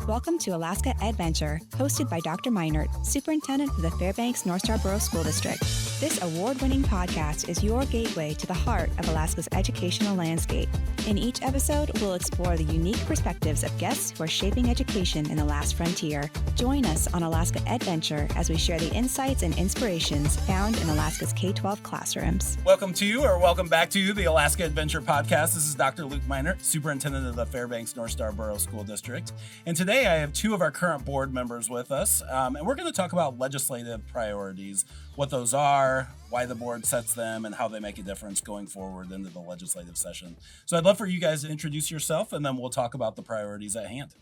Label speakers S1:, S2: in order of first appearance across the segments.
S1: welcome to Alaska EdVenture, hosted by Dr. Meinert, Superintendent of the Fairbanks North Starborough School District. This award-winning podcast is your gateway to the heart of Alaska's educational landscape. In each episode, we'll explore the unique perspectives of guests who are shaping education in the last frontier. Join us on Alaska EdVenture as we share the insights and inspirations found in Alaska's K-12 classrooms.
S2: Welcome back to the Alaska EdVenture podcast. This is Dr. Luke Meinert, Superintendent of the Fairbanks North Starborough School District. And today I have two of our current board members with us, and we're going to talk about legislative priorities, what those are, why the board sets them, and how they make a difference going forward into the legislative session. So I'd love for you guys to introduce yourself, and then we'll talk about the priorities at hand.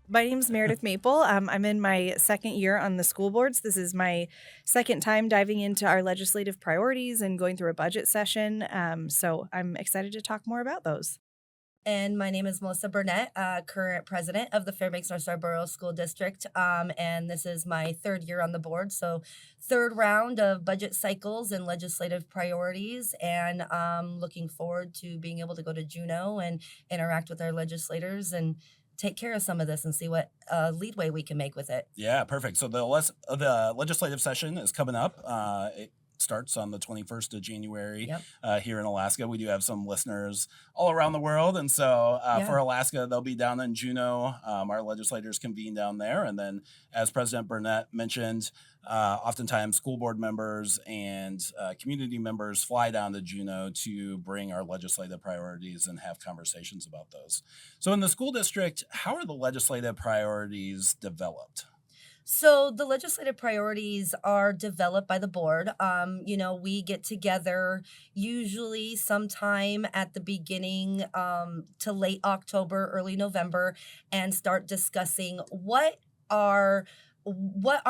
S3: My name is Meredith Maple. I'm in my second year on the school boards. This is my second time diving into our legislative priorities and going through a budget session. So I'm excited to talk more about those.
S4: And my name is Melissa Burnett, current president of the Fairbanks North Starborough School District. And this is my third year on the board. So third round of budget cycles and legislative priorities. And looking forward to being able to go to Juneau and interact with our legislators and take care of some of this and see what leadway we can make with it.
S2: Yeah, perfect. So the legislative session is coming up. It starts on the 21st of January here in Alaska. We do have some listeners all around the world. And so for Alaska, they'll be down in Juneau. Our legislators convene down there. And then as President Burnett mentioned, oftentimes school board members and community members fly down to Juneau to bring our legislative priorities and have conversations about those. So in the school district, how are the legislative priorities developed?
S4: So the legislative priorities are developed by the board. We get together usually sometime at the beginning to late October, early November, and start discussing what our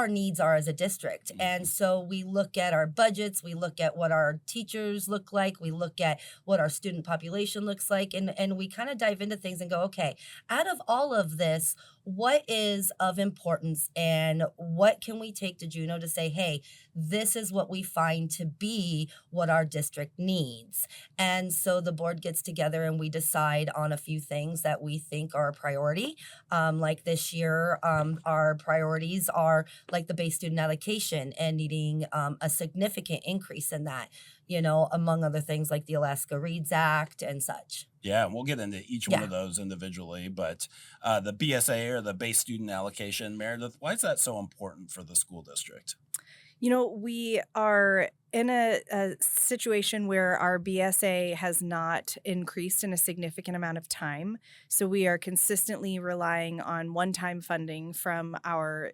S4: needs are as a district. And so we look at our budgets, we look at what our teachers look like, we look at what our student population looks like, and we kind of dive into things and go, okay, out of all of this, what is of importance and what can we take to Juneau to say, hey, this is what we find to be what our district needs. And so the board gets together and we decide on a few things that we think are a priority. Like this year, our priorities are like the Base Student Allocation and needing a significant increase in that, among other things like the Alaska Reads Act and such.
S2: Yeah, we'll get into each one of those individually, but the BSA or the Base Student Allocation, Meredith, why is that so important for the school district?
S3: We are in a situation where our BSA has not increased in a significant amount of time. So we are consistently relying on one-time funding from our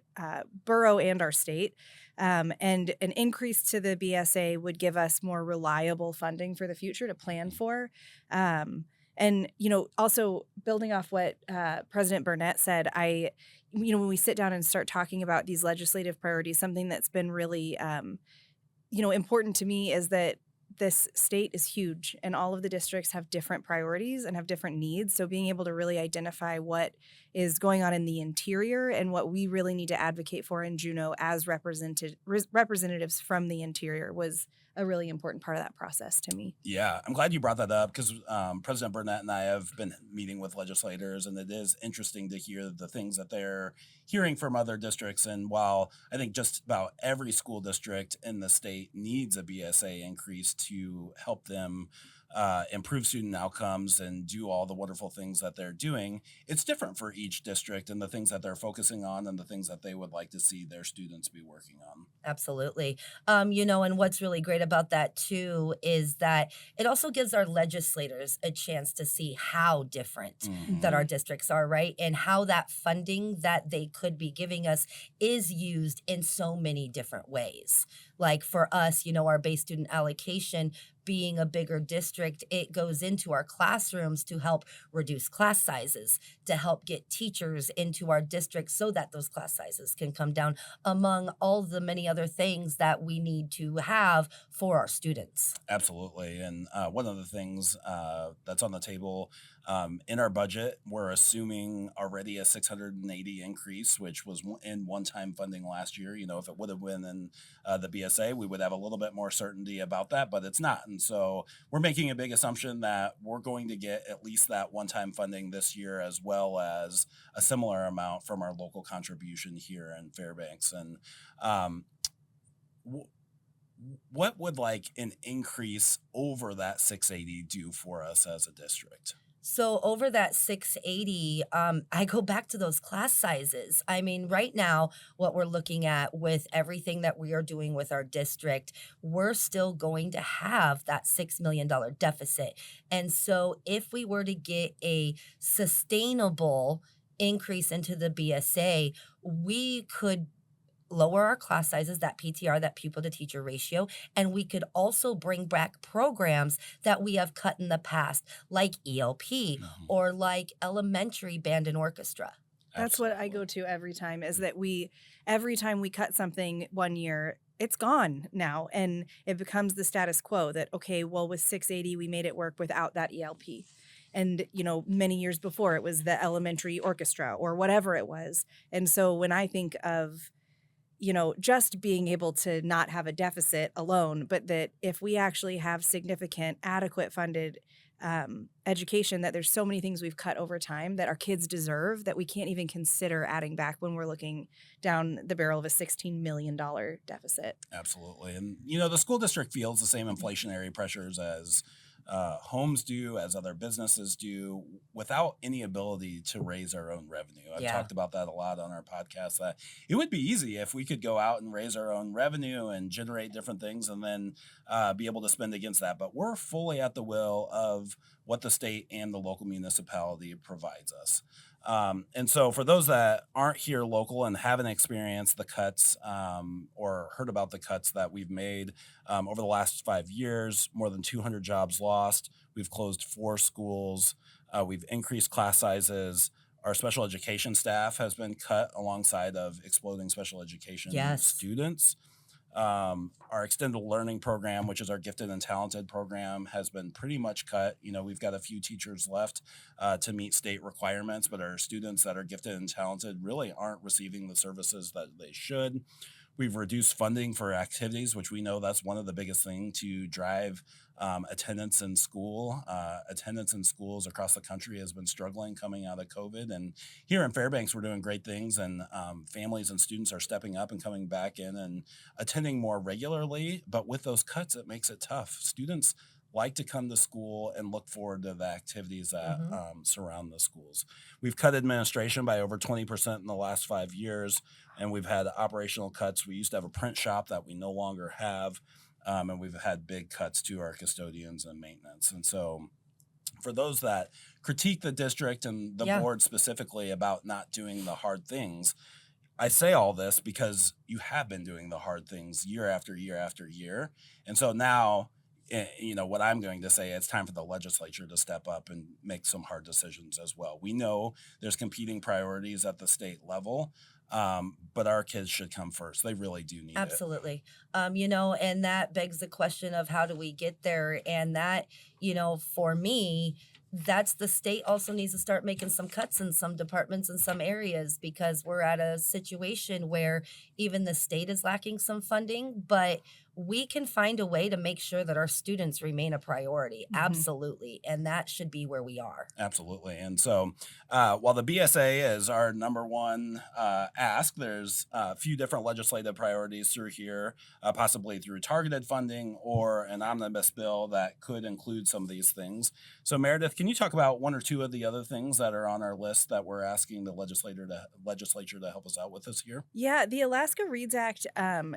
S3: borough and our state. And an increase to the BSA would give us more reliable funding for the future to plan for. And, also building off what President Burnett said, when we sit down and start talking about these legislative priorities, something that's been really, important to me is that this state is huge and all of the districts have different priorities and have different needs. So being able to really identify what is going on in the interior and what we really need to advocate for in Juneau as representatives from the interior was a really important part of that process to me.
S2: Yeah, I'm glad you brought that up because President Burnett and I have been meeting with legislators, and it is interesting to hear the things that they're hearing from other districts. And while I think just about every school district in the state needs a BSA increase to help them improve student outcomes and do all the wonderful things that they're doing, it's different for each district and the things that they're focusing on and the things that they would like to see their students be working on.
S4: Absolutely. And what's really great about that too is that it also gives our legislators a chance to see how different that our districts are, right? And how that funding that they could be giving us is used in so many different ways. Like for us, our Base Student Allocation being a bigger district, it goes into our classrooms to help reduce class sizes, to help get teachers into our district so that those class sizes can come down, among all the many other things that we need to have for our students.
S2: Absolutely. And one of the things that's on the table In our budget, we're assuming already a 680 increase, which was in one-time funding last year. If it would have been in the BSA, we would have a little bit more certainty about that, but it's not. And so we're making a big assumption that we're going to get at least that one-time funding this year, as well as a similar amount from our local contribution here in Fairbanks. And what would like an increase over that 680 do for us as a district?
S4: So over that 680, I go back to those class sizes. I mean, right now, what we're looking at with everything that we are doing with our district, we're still going to have that $6 million deficit. And so if we were to get a sustainable increase into the BSA, we could lower our class sizes, that PTR, that pupil to teacher ratio, and we could also bring back programs that we have cut in the past, like ELP or like elementary band and orchestra.
S3: That's what I go to every time, is that every time we cut something one year, it's gone now, and it becomes the status quo that, okay, well, with 680, we made it work without that ELP. And, many years before, it was the elementary orchestra or whatever it was. And so when I think of just being able to not have a deficit alone, but that if we actually have significant, adequate funded education, that there's so many things we've cut over time that our kids deserve that we can't even consider adding back when we're looking down the barrel of a $16 million deficit.
S2: Absolutely. And, the school district feels the same inflationary pressures as homes do, as other businesses do, without any ability to raise our own revenue. I've talked about that a lot on our podcast, that it would be easy if we could go out and raise our own revenue and generate different things and then be able to spend against that. But we're fully at the will of what the state and the local municipality provides us. And so for those that aren't here local and haven't experienced the cuts or heard about the cuts that we've made over the last 5 years, more than 200 jobs lost. We've closed 4 schools. We've increased class sizes. Our special education staff has been cut alongside of exploding special education students. Our extended learning program, which is our gifted and talented program, has been pretty much cut. We've got a few teachers left to meet state requirements, but our students that are gifted and talented really aren't receiving the services that they should. We've reduced funding for activities, which we know that's one of the biggest things to drive attendance in school. Attendance in schools across the country has been struggling coming out of COVID. And here in Fairbanks, we're doing great things, and families and students are stepping up and coming back in and attending more regularly. But with those cuts, it makes it tough. Students like to come to school and look forward to the activities that surround the schools. We've cut administration by over 20% in the last 5 years, and we've had operational cuts. We used to have a print shop that we no longer have, and we've had big cuts to our custodians and maintenance. And so for those that critique the district and the board specifically about not doing the hard things, I say all this because you have been doing the hard things year after year after year. And so now, what I'm going to say, it's time for the legislature to step up and make some hard decisions as well. We know there's competing priorities at the state level, but our kids should come first. They really do need it.
S4: Absolutely. And that begs the question of how do we get there? And that, for me, that's the state also needs to start making some cuts in some departments in some areas, because we're at a situation where even the state is lacking some funding, but we can find a way to make sure that our students remain a priority. Absolutely. And that should be where we are.
S2: Absolutely. And so while the BSA is our number one ask, there's a few different legislative priorities through here, possibly through targeted funding or an omnibus bill that could include some of these things. So Meredith, can you talk about one or two of the other things that are on our list that we're asking the legislature to help us out with this year?
S3: Yeah, the Alaska Reads Act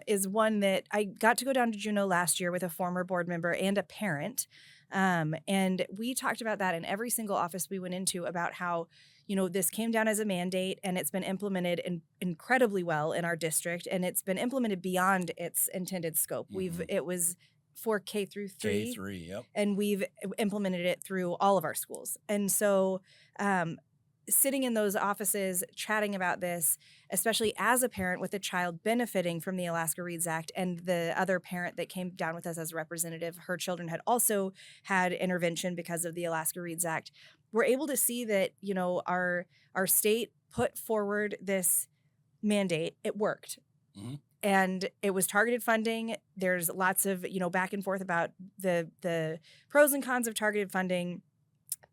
S3: is one that I got to go down to Juneau last year with a former board member and a parent. And we talked about that in every single office we went into, about how, this came down as a mandate and it's been implemented incredibly well in our district, and it's been implemented beyond its intended scope. It was for K through 3.
S2: K3, yep.
S3: And we've implemented it through all of our schools. And so sitting in those offices, chatting about this, especially as a parent with a child benefiting from the Alaska Reads Act, and the other parent that came down with us as a representative, her children had also had intervention because of the Alaska Reads Act. we're able to see that, our state put forward this mandate. It worked.
S2: Mm-hmm.
S3: And it was targeted funding. There's lots of, back and forth about the pros and cons of targeted funding.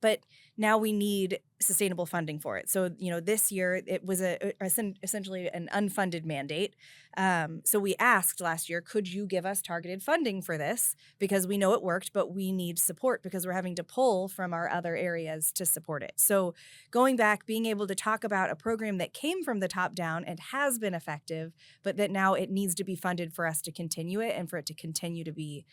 S3: But now we need sustainable funding for it. So, this year it was essentially an unfunded mandate. So we asked last year, could you give us targeted funding for this? Because we know it worked, but we need support because we're having to pull from our other areas to support it. So going back, being able to talk about a program that came from the top down and has been effective, but that now it needs to be funded for us to continue it and for it to continue to be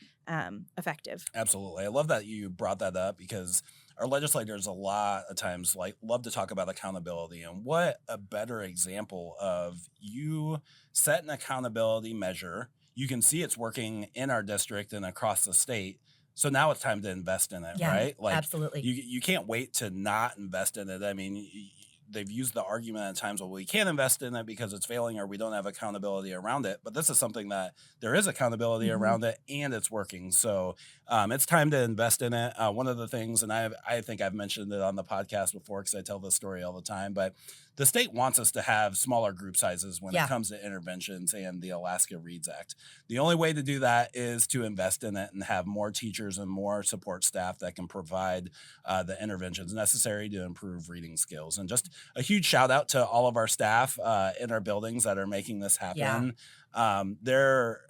S3: effective.
S2: Absolutely. I love that you brought that up because our legislators a lot of times love to talk about accountability, and what a better example of you set an accountability measure. You can see it's working in our district and across the state. So now it's time to invest in it, right?
S4: Absolutely.
S2: You can't wait to not invest in it. I mean, they've used the argument at times, well, we can't invest in it because it's failing or we don't have accountability around it. But this is something that there is accountability around it and it's working. So it's time to invest in it. One of the things, and I think I've mentioned it on the podcast before because I tell this story all the time, but the state wants us to have smaller group sizes when it comes to interventions and the Alaska Reads Act. The only way to do that is to invest in it and have more teachers and more support staff that can provide the interventions necessary to improve reading skills. And just a huge shout out to all of our staff in our buildings that are making this happen. They're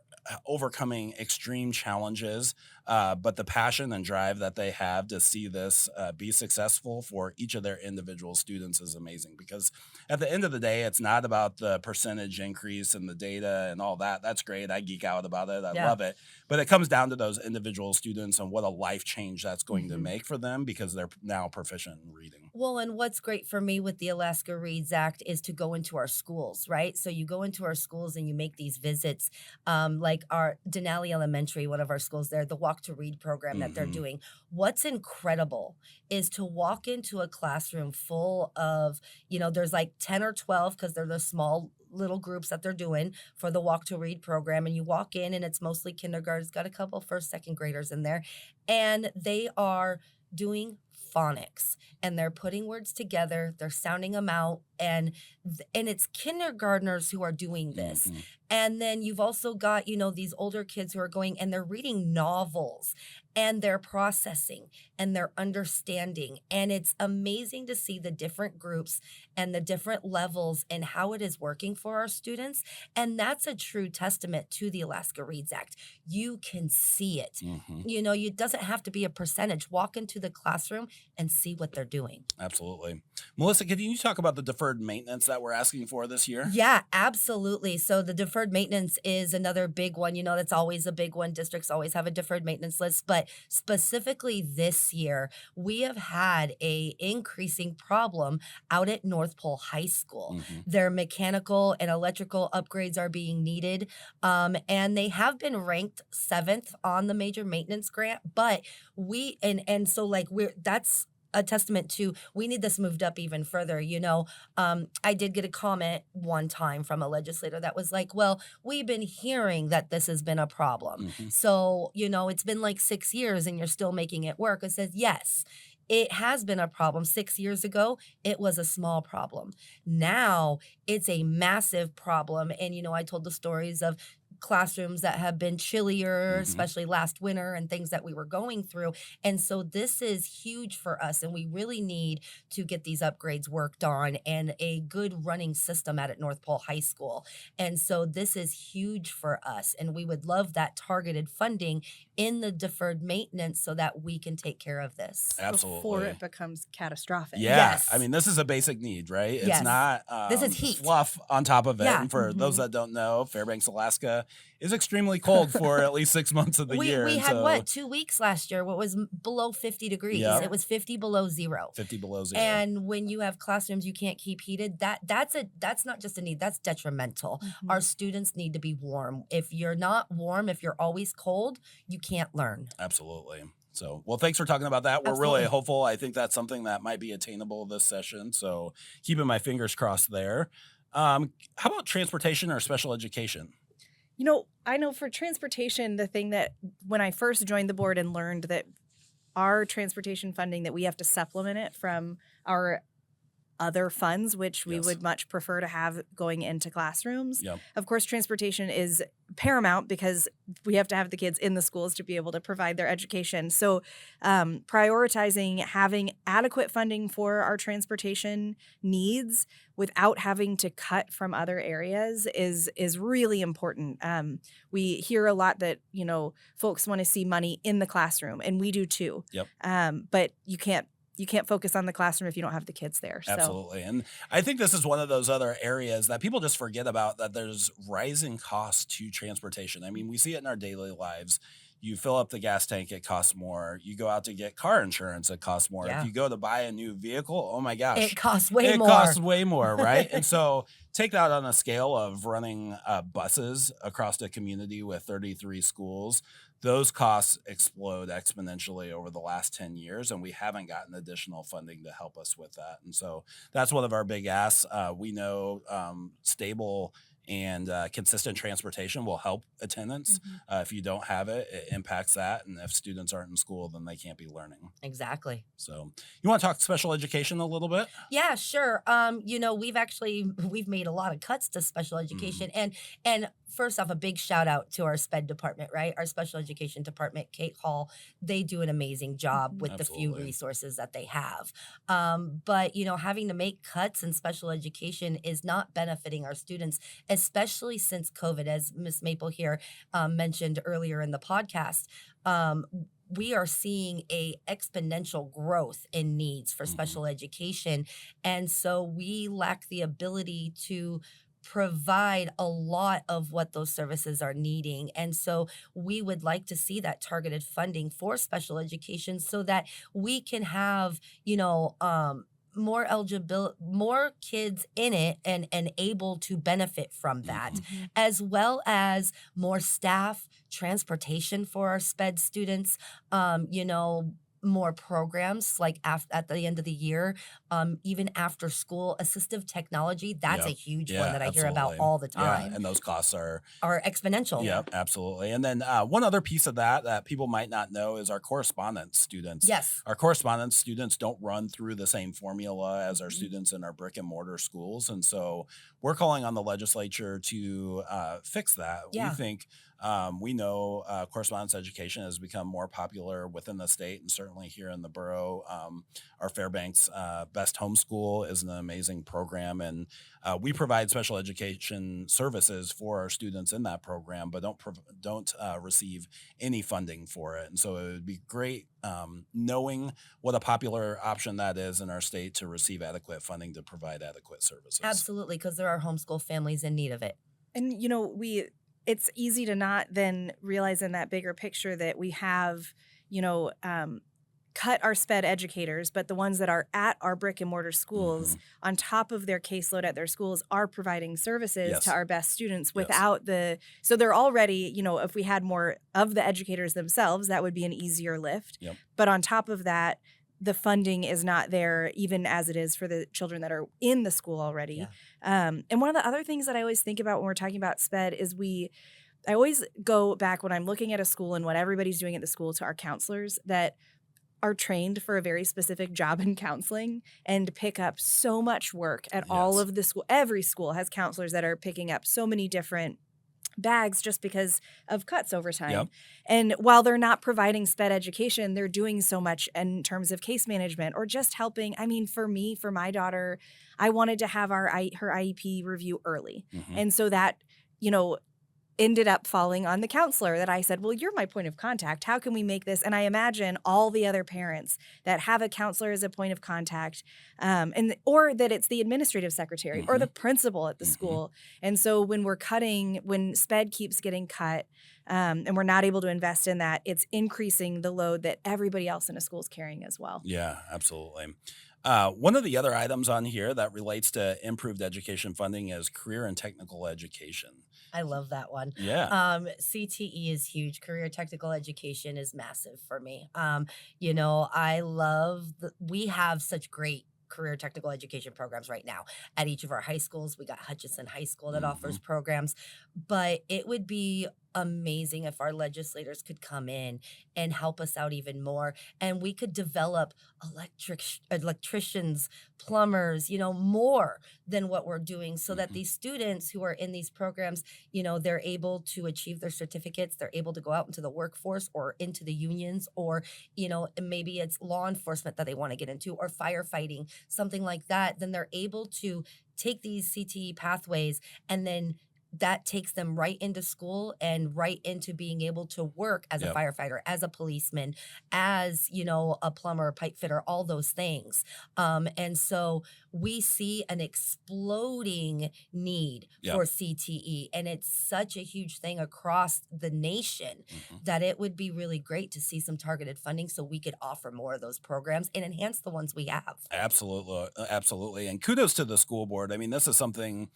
S2: overcoming extreme challenges, but the passion and drive that they have to see this be successful for each of their individual students is amazing, because at the end of the day, it's not about the percentage increase in the data and all that. That's great. I geek out about it. I love it. But it comes down to those individual students and what a life change that's going to make for them because they're now proficient in reading.
S4: Well, and what's great for me with the Alaska Reads Act is to go into our schools, right? So you go into our schools and you make these visits, like our Denali Elementary, one of our schools there, the Walk to Read program that they're doing. What's incredible is to walk into a classroom full of, there's like 10 or 12 because they're the small little groups that they're doing for the Walk to Read program. And you walk in and it's mostly kindergarten. It's got a couple first, second graders in there. And they are doing phonics and they're putting words together, they're sounding them out, and it's kindergartners who are doing this. And then you've also got, these older kids who are going and they're reading novels and they're processing and they're understanding. And it's amazing to see the different groups and the different levels and how it is working for our students. And that's a true testament to the Alaska Reads Act. You can see it. It doesn't have to be a percentage. Walk into the classroom and see what they're doing.
S2: Absolutely. Melissa, can you talk about the deferred maintenance that we're asking for this year?
S4: Yeah, absolutely. So the deferred maintenance is another big one. That's always a big one. Districts always have a deferred maintenance list. But specifically this year, we have had a increasing problem out at North Pole High School. Their mechanical and electrical upgrades are being needed. And they have been ranked 7th on the major maintenance grant. But that's a testament to, we need this moved up even further. I did get a comment one time from a legislator that was like, well, we've been hearing that this has been a problem. So, it's been like 6 years and you're still making it work. It says, yes, it has been a problem. 6 years ago, it was a small problem. Now it's a massive problem. And, I told the stories of classrooms that have been chillier, especially last winter, and things that we were going through. And so this is huge for us, and we really need to get these upgrades worked on and a good running system at North Pole High School. And so this is huge for us, and we would love that targeted funding in the deferred maintenance so that we can take care of this.
S2: Absolutely.
S3: Before it becomes catastrophic.
S2: Yeah.
S4: Yes.
S2: I mean, this is a basic need, right? It's
S4: Yes.
S2: not
S4: This is heat.
S2: fluff on top of it.
S4: Yeah.
S2: And for those that don't know, Fairbanks, Alaska is extremely cold for at least 6 months of the year.
S4: We
S2: And
S4: had
S2: so
S4: 2 weeks last year what was below 50 degrees.
S2: Yeah.
S4: It was 50 below zero.
S2: 50 below zero.
S4: And when you have classrooms you can't keep heated, that's not just a need, that's detrimental. Our students need to be warm. If you're not warm, if you're always cold, you can't learn.
S2: Absolutely. So, well, thanks for talking about that. We're
S4: Absolutely.
S2: really hopeful. I think that's something that might be attainable this session. So keeping my fingers crossed there. How about transportation or special education?
S3: I know for transportation, the thing that when I first joined the board and learned that our transportation funding that we have to supplement it from our other funds, which we would much prefer to have going into classrooms.
S2: Yep.
S3: Of course, transportation is paramount because we have to have the kids in the schools to be able to provide their education. So prioritizing having adequate funding for our transportation needs without having to cut from other areas is really important. We hear a lot that, folks want to see money in the classroom, and we do too.
S2: Yep.
S3: But you can't focus on the classroom if you don't have the kids there.
S2: Absolutely. And I think this is one of those other areas that people just forget about, that there's rising costs to transportation. I mean, we see it in our daily lives. You fill up the gas tank, it costs more. You go out to get car insurance, it costs more.
S4: Yeah.
S2: If you go to buy a new vehicle, oh my gosh.
S4: It costs way more.
S2: It costs way more, right? And so take that on a scale of running buses across the community with 33 schools. Those costs explode exponentially over the last 10 years, and we haven't gotten additional funding to help us with that. And so that's one of our big asks. We know stable and consistent transportation will help attendance. If you don't have it, it impacts that. And if students aren't in school, then they can't be learning.
S4: Exactly.
S2: So you want to talk special education a little bit?
S4: Yeah, sure. We've made a lot of cuts to special education, and first off, a big shout out to our SPED department, right? Our special education department, Kate Hall, they do an amazing job with the few resources that they have. But having to make cuts in special education is not benefiting our students, especially since COVID, as Ms. Maple here mentioned earlier in the podcast. We are seeing a exponential growth in needs for special education. And so we lack the ability to provide a lot of what those services are needing. And so we would like to see that targeted funding for special education so that we can have, more eligible, more kids in it and able to benefit from that, as well as more staff, transportation for our SPED students, more programs like at the end of the year, even after school assistive technology. That's a huge one that I hear about all the time.
S2: Yeah, and those costs are
S4: exponential.
S2: Yep, absolutely. And then one other piece of that people might not know is our correspondence students.
S4: Yes.
S2: Our correspondence students don't run through the same formula as our students in our brick and mortar schools. And so we're calling on the legislature to fix that.
S4: Yeah.
S2: We think we know correspondence education has become more popular within the state and certainly here in the borough. Our Fairbanks Best Homeschool is an amazing program, and we provide special education services for our students in that program, but don't receive any funding for it. And so it would be great knowing what a popular option that is in our state to receive adequate funding to provide adequate services.
S4: Absolutely, because there are homeschool families in need of it.
S3: And, it's easy to not then realize in that bigger picture that we have, cut our SPED educators, but the ones that are at our brick and mortar schools on top of their caseload at their schools are providing services to our best students without so they're already, if we had more of the educators themselves, that would be an easier lift.
S2: Yep.
S3: But on top of that, the funding is not there even as it is for the children that are in the school already. Yeah. And one of the other things that I always think about when we're talking about SPED is I always go back when I'm looking at a school and what everybody's doing at the school to our counselors that are trained for a very specific job in counseling and pick up so much work at all of the school. Every school has counselors that are picking up so many different bags just because of cuts over time.
S2: Yep.
S3: And while they're not providing SPED education, they're doing so much in terms of case management or just helping. I mean, for my daughter, I wanted to have her IEP review early. And so that, ended up falling on the counselor that I said, well, you're my point of contact. How can we make this? And I imagine all the other parents that have a counselor as a point of contact or that it's the administrative secretary or the principal at the school. And so when SPED keeps getting cut and we're not able to invest in that, it's increasing the load that everybody else in a school is carrying as well.
S2: Yeah, absolutely. One of the other items on here that relates to improved education funding is career and technical education.
S4: I love that one.
S2: Yeah.
S4: CTE is huge. Career technical education is massive for me. I love we have such great career technical education programs right now at each of our high schools. We got Hutchinson High School that offers programs, but it would be amazing if our legislators could come in and help us out even more, and we could develop electricians, plumbers, more than what we're doing, so that these students who are in these programs, they're able to achieve their certificates, they're able to go out into the workforce or into the unions, or maybe it's law enforcement that they want to get into, or firefighting, something like that. Then they're able to take these CTE pathways, and then that takes them right into school and right into being able to work as a firefighter, as a policeman, as, a plumber, pipe fitter, all those things. And so we see an exploding need for CTE, and it's such a huge thing across the nation that it would be really great to see some targeted funding so we could offer more of those programs and enhance the ones we have.
S2: Absolutely. Absolutely. And kudos to the school board. I mean, this is something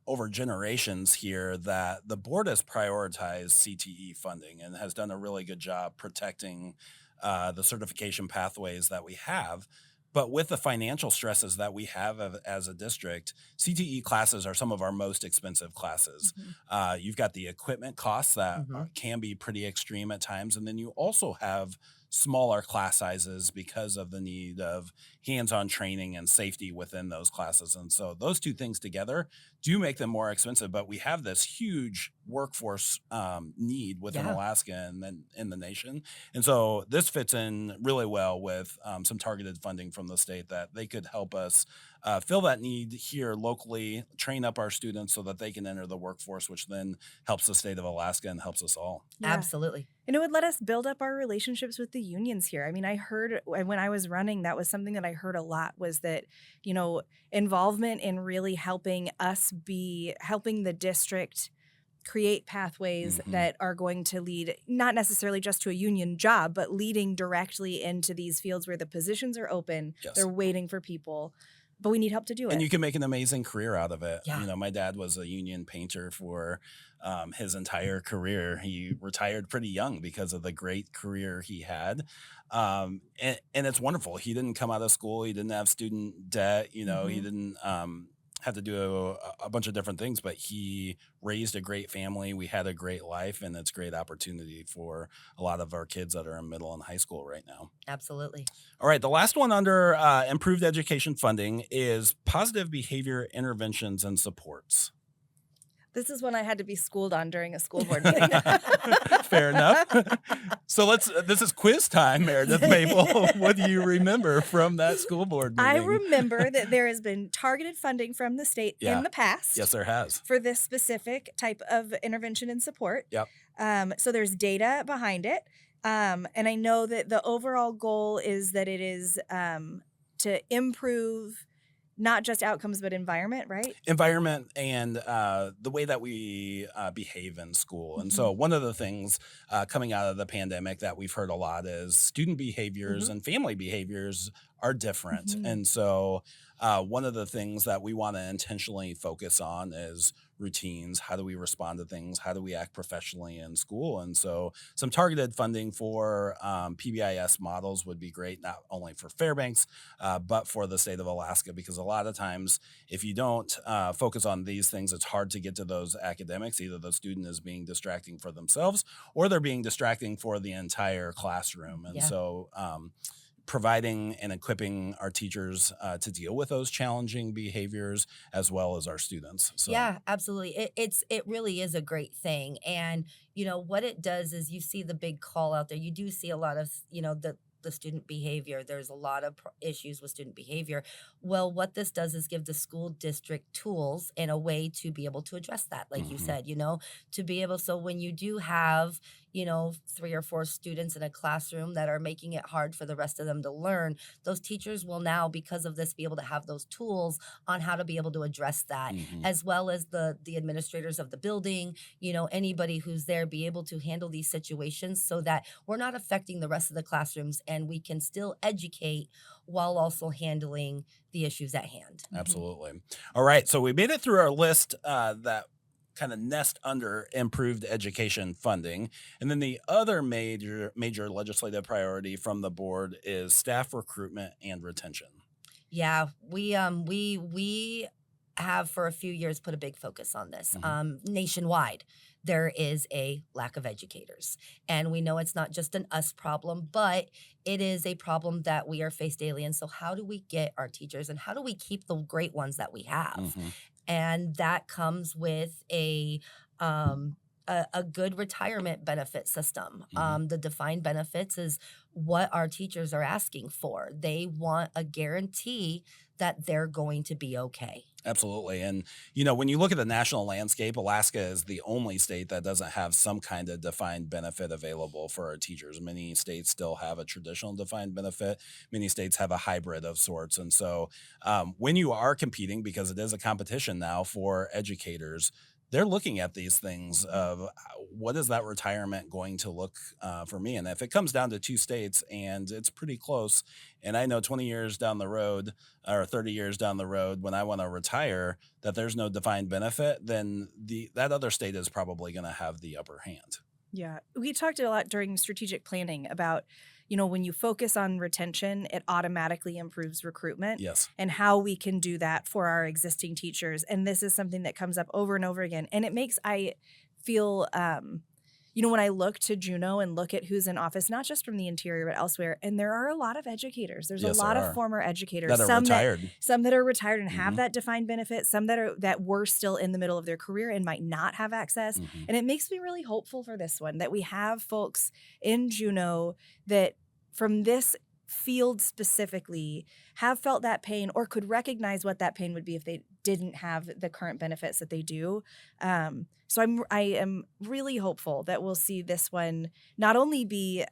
S2: over generations here that the board has prioritized CTE funding and has done a really good job protecting the certification pathways that we have. But with the financial stresses that we have as a district, CTE classes are some of our most expensive classes. You've got the equipment costs that can be pretty extreme at times. And then you also have smaller class sizes because of the need of hands-on training and safety within those classes. And so those two things together do make them more expensive, but we have this huge workforce need within Alaska and then in the nation. And so this fits in really well with some targeted funding from the state that they could help us fill that need here locally, train up our students so that they can enter the workforce, which then helps the state of Alaska and helps us all.
S4: Absolutely.
S3: And it would let us build up our relationships with the unions here. I mean, I heard when I was running, that was something that I heard a lot, was that, involvement in really helping the district create pathways that are going to lead not necessarily just to a union job, but leading directly into these fields where the positions are open. They're waiting for people. But we need help to do it.
S2: And you can make an amazing career out of it.
S4: Yeah.
S2: My dad was a union painter for his entire career. He retired pretty young because of the great career he had. And it's wonderful. He didn't come out of school. He didn't have student debt. He didn't have to do a bunch of different things, but he raised a great family. We had a great life, and it's a great opportunity for a lot of our kids that are in middle and high school right now.
S4: Absolutely.
S2: All right. The last one under improved education funding is positive behavior interventions and supports.
S3: This is one I had to be schooled on during a school board meeting.
S2: Fair enough. So this is quiz time, Meredith Maple. What do you remember from that school board meeting?
S3: I remember that there has been targeted funding from the state in the past.
S2: Yes, there has.
S3: For this specific type of intervention and support.
S2: Yep.
S3: So there's data behind it. And I know that the overall goal is that it is to improve not just outcomes, but environment, right?
S2: Environment and the way that we behave in school. And so one of the things coming out of the pandemic that we've heard a lot is student behaviors and family behaviors are different. And so one of the things that we want to intentionally focus on is routines. How do we respond to things? How do we act professionally in school? And so some targeted funding for PBIS models would be great, not only for Fairbanks, but for the state of Alaska, because a lot of times if you don't focus on these things, it's hard to get to those academics. Either the student is being distracting for themselves or they're being distracting for the entire classroom. And so providing and equipping our teachers to deal with those challenging behaviors as well as our students. So.
S4: Yeah, absolutely. It really is a great thing. And, what it does is you see the big call out there. You do see a lot of, the student behavior. There's a lot of issues with student behavior. Well, what this does is give the school district tools and a way to be able to address that, like you said, to be able, so when you do have, 3 or 4 students in a classroom that are making it hard for the rest of them to learn, those teachers will now, because of this, be able to have those tools on how to be able to address that, as well as the administrators of the building, anybody who's there, be able to handle these situations so that we're not affecting the rest of the classrooms and we can still educate while also handling the issues at hand.
S2: Absolutely. All right. So we made it through our list that kind of nest under improved education funding. And then the other major legislative priority from the board is staff recruitment and retention.
S4: Yeah, we have for a few years put a big focus on this. Nationwide, there is a lack of educators. And we know it's not just an us problem, but it is a problem that we are faced daily. And so how do we get our teachers and how do we keep the great ones that we have? And that comes with a good retirement benefit system. The defined benefits is what our teachers are asking for. They want a guarantee that they're going to be okay.
S2: Absolutely. And, when you look at the national landscape, Alaska is the only state that doesn't have some kind of defined benefit available for our teachers. Many states still have a traditional defined benefit. Many states have a hybrid of sorts. And so when you are competing, because it is a competition now for educators, they're looking at these things of what is that retirement going to look for me? And if it comes down to 2 states and it's pretty close, and I know 20 years down the road or 30 years down the road when I want to retire that there's no defined benefit, then that other state is probably going to have the upper hand.
S3: Yeah. We talked a lot during strategic planning about, when you focus on retention, it automatically improves recruitment.
S2: Yes.
S3: And how we can do that for our existing teachers. And this is something that comes up over and over again. And I feel, when I look to Juneau and look at who's in office, not just from the interior, but elsewhere, and there are a lot of educators. There's a lot of former educators.
S2: That are retired.
S3: Some that are retired and have that defined benefit, some that were still in the middle of their career and might not have access. And it makes me really hopeful for this one, that we have folks in Juneau that from this field specifically have felt that pain or could recognize what that pain would be if they didn't have the current benefits that they do. So I am really hopeful that we'll see this one not only be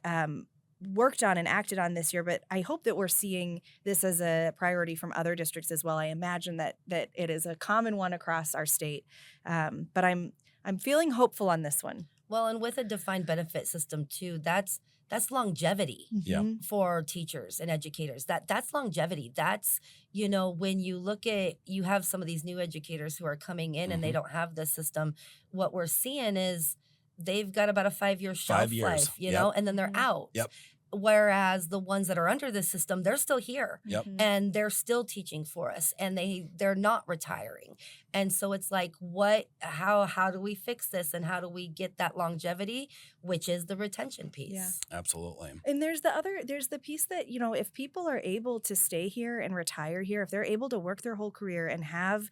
S3: worked on and acted on this year, but I hope that we're seeing this as a priority from other districts as well. I imagine that it is a common one across our state, but I'm feeling hopeful on this one.
S4: Well, and with a defined benefit system too, that's longevity for teachers and educators. That's longevity. That's, when you look at, you have some of these new educators who are coming in and they don't have this system. What we're seeing is they've got about a 5-year shelf life, and then they're out. Whereas the ones that are under this system, they're still here and they're still teaching for us and they're not retiring. And so it's like, how do we fix this and how do we get that longevity, which is the retention piece?
S3: Yeah.
S2: Absolutely.
S3: And there's the piece that, if people are able to stay here and retire here, if they're able to work their whole career and have,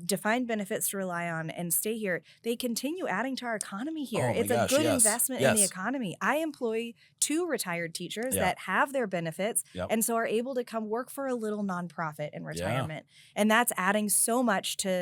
S3: defined benefits to rely on and stay here, they continue adding to our economy here. It's a good investment in the economy. I employ 2 retired teachers that have their benefits and so are able to come work for a little nonprofit in retirement. And that's adding so much to,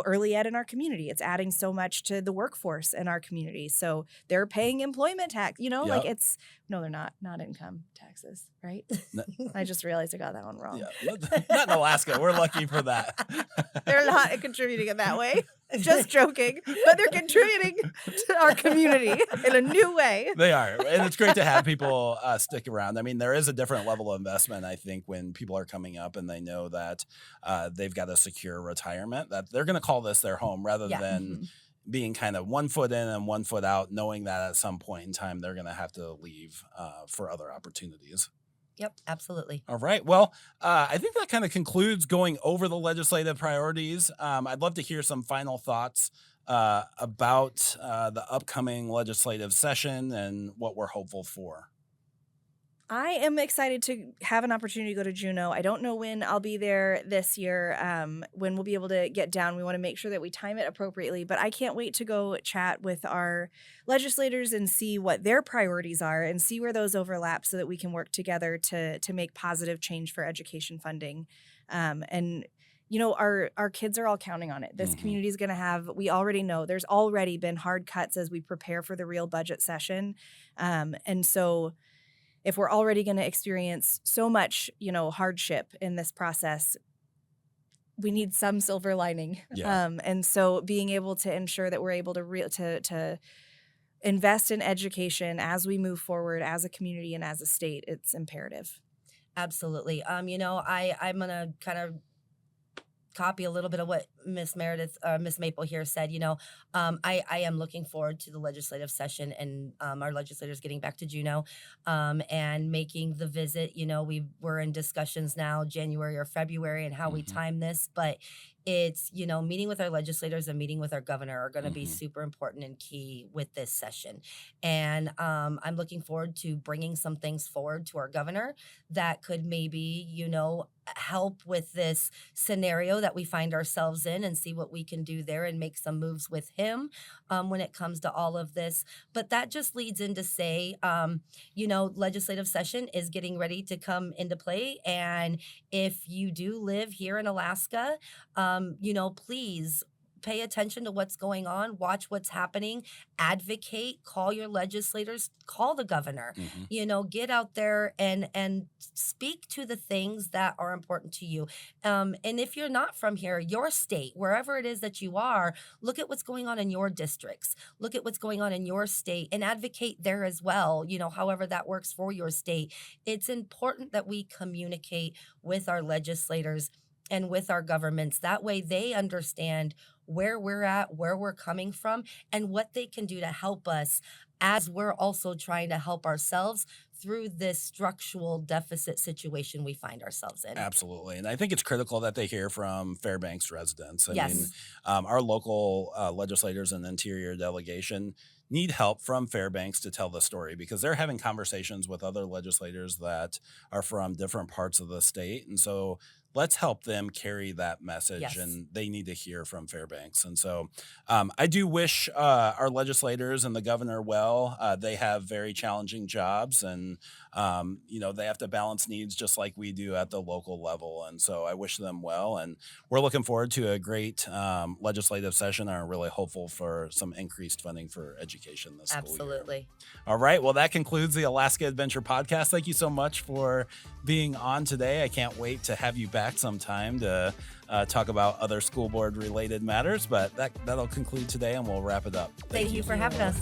S3: early ed in our community. It's adding so much to the workforce in our community. So they're paying employment tax, they're not income taxes, right?
S2: No.
S3: I just realized I got that one wrong.
S2: Yeah. Not in Alaska. We're lucky for that.
S3: They're not contributing in that way. Just joking. But they're contributing to our community in a new way.
S2: They are. And it's great to have people stick around. I mean, there is a different level of investment, I think, when people are coming up and they know that they've got a secure retirement, that they're going to call this their home rather than being kind of 1 foot in and 1 foot out, knowing that at some point in time they're going to have to leave for other opportunities.
S4: Yep, absolutely.
S2: All right. Well, I think that kind of concludes going over the legislative priorities. I'd love to hear some final thoughts about the upcoming legislative session and what we're hopeful for.
S3: I am excited to have an opportunity to go to Juneau. I don't know when I'll be there this year, when we'll be able to get down. We want to make sure that we time it appropriately, but I can't wait to go chat with our legislators and see what their priorities are and see where those overlap so that we can work together to make positive change for education funding. And our kids are all counting on it. This community is going to have, we already know there's already been hard cuts as we prepare for the real budget session. And so if we're already going to experience so much, hardship in this process, we need some silver lining. And so being able to ensure that we're able to invest in education as we move forward as a community and as a state, it's imperative.
S4: Absolutely. I'm going to kind of copy a little bit of what Miss Maple here said. I am looking forward to the legislative session and our legislators getting back to Juneau and making the visit. We're in discussions now, January or February, and how we time this. But it's, meeting with our legislators and meeting with our governor are going to be super important and key with this session. And I'm looking forward to bringing some things forward to our governor that could maybe, help with this scenario that we find ourselves in, and see what we can do there and make some moves with him when it comes to all of this. But that just leads into say, legislative session is getting ready to come into play. And if you do live here in Alaska, please pay attention to what's going on, watch what's happening, advocate, call your legislators, call the governor, get out there and speak to the things that are important to you. And if you're not from here, your state, wherever it is that you are, look at what's going on in your districts, look at what's going on in your state and advocate there as well, however that works for your state. It's important that we communicate with our legislators and with our governments. That way they understand where we're at, where we're coming from, and what they can do to help us as we're also trying to help ourselves through this structural deficit situation we find ourselves in.
S2: Absolutely. And I think it's critical that they hear from Fairbanks residents. I
S4: Yes.
S2: mean, our local legislators and interior delegation need help from Fairbanks to tell the story, because they're having conversations with other legislators that are from different parts of the state. And so let's help them carry that message.
S4: Yes.
S2: And they need to hear from Fairbanks. And so I do wish our legislators and the governor well. They have very challenging jobs, and they have to balance needs just like we do at the local level. And so I wish them well. And we're looking forward to a great legislative session, and are really hopeful for some increased funding for education this school year.
S4: Absolutely.
S2: All right. Well, that concludes the Alaska EdVenture podcast. Thank you so much for being on today. I can't wait to have you back sometime to talk about other school board related matters. But that'll conclude today, and we'll wrap it up.
S4: Thank you for having us.